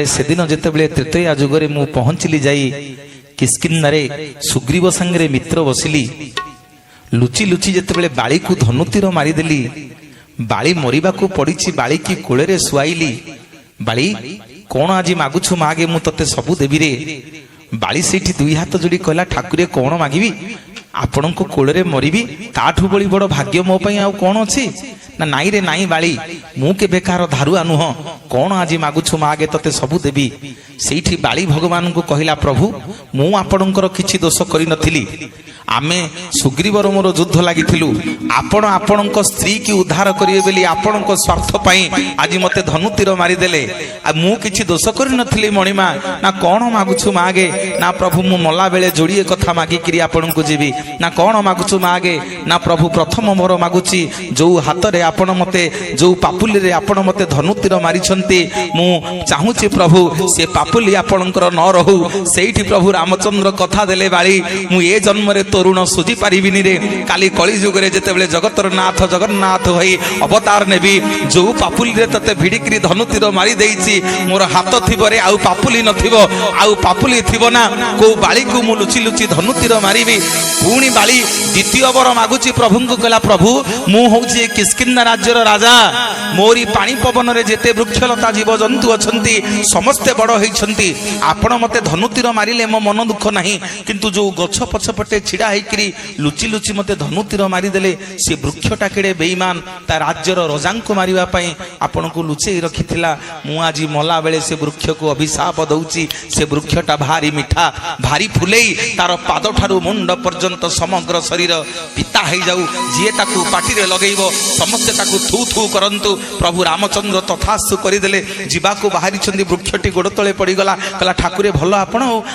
सेदिन जितेबले तृतीया जुगरे मु पहुंचली जाई किष्किन्धारे सुग्रीव संगे मित्र बसिली लुचि लुचि जितेबले बाली को धनुतीर मारिदेली बाली मरिबाकू पड़िछि बाली की कोळे सुआईली बाली कौन आज मागुछु मागे मु तते सबु देबी रे बाली सेठी दुई हाथ जोड़ी कहला ठाकुरे कौन मागिबी आपण को कोळे मरिबी ताठू बड़ी बड़ भाग्य मो पई आ कौन अछि ना नाई रे नाई बाली मु के बेकार धारुआ नुह कौन आज मागुछु मागे तते सबु देबी सेठी बाली भगवान को कहला प्रभु मु आपणकर किछि दोष करि नथिली आमे सुग्रीवर मोर युद्ध लागिथिलु आपण आपणक स्त्री की उद्धार करिवे बेली आपणक स्वार्थ पई आज मते धनुतीर मारी देले आ मु किछि दोष करि नथिली मणिमा ना कोन मागुछु मागे ना प्रभु मु मला बेले जोड़िए कथा मागी किरी आपणक जीवी ना कोन मागुछु मागे ना प्रभु प्रथम मोर मागुछि जो हाथ रे आपण मते जो पापुली रे आपण मते धनुतीर मारी छंती मु चाहूछि प्रभु से पापुली आपणकर न रहू सेठी प्रभु रामचंद्र कथा देले बाली मु ए जन्म रे तरुण सुझी पारिबिनी रे काली कली जुग रे जेतेबेले जगतर नाथ जगन्नाथ होई अवतार नेबी जो पापुली रे तते भिडिकरी धनुतीर मारी देइछि मोर हाथ थिबो रे आउ पापुली नथिबो आउ पापुली थिबो ना को बाली को मु लुचि लुचि धनुतीर मारिबी पुणी बाली द्वितीय वर मागुछि प्रभु को कहला प्रभु मु होउछि किष्किन्धा राज्यर राजा मोरी पानी पवन रे जेते वृक्षलता जीव जंतु अछंती समस्ते बड़ होइछंती आपण मते धनुतीर मारिले मो मन दुख नाही किंतु जो गछ पछपटे छिड़ा हेकरी लुचि लुचि मते धनुतीर मारी देले से वृक्षटा केड़े बेईमान ता राज्यर रजांको मारिबा पई आपण को लुचेई रखिथिला मु आजी मला बेले से वृक्ष को अभिशाप दउची से वृक्षटा भारी मिठा भारी फुलेई तार पाद ठारू मुंड पर्यंत समग्र शरीर पिता हे जाऊ जिए ताकू पाटी रे लगेइबो समस्त ताकू थू थू करंतु प्रभु रामचंद्र तथास्तु करि देले जीवा को बाहरी छंदी वृक्षटी गोड़ तळे पड़ी गला कला ठाकुरे भलो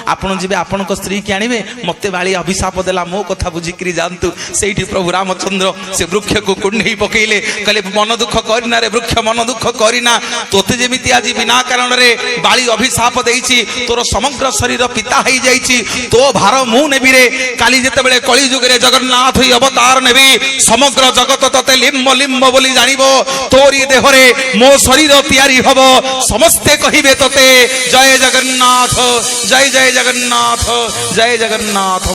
आपण जिबे आपण को स्त्री के आनिबे मते बाली अभिशाप देला मो कथा बुझिकरी जानतु सेठी प्रभु रामचंद्र से वृक्ष को कुंडई पकेइले कहले मन दुख करिना रे वृक्ष मन दुख करिना तोते जेमिति आज बिना कारण रे बाली अभिशाप देइछि तोर समग्र शरीर पिता हेई जाइछि तो भार मु नेबी रे काली जेतेबेले कली जुग रे जगन्नाथ ही अवतार नेबी समग्र जगत तते लिम्ब लिम्ब बोली जानिबो तोरी देह रे मो शरीर तयारी हबो समस्ते कहिबे तते जय जगन्नाथ जय जय जगन्नाथ जय जगन्नाथ।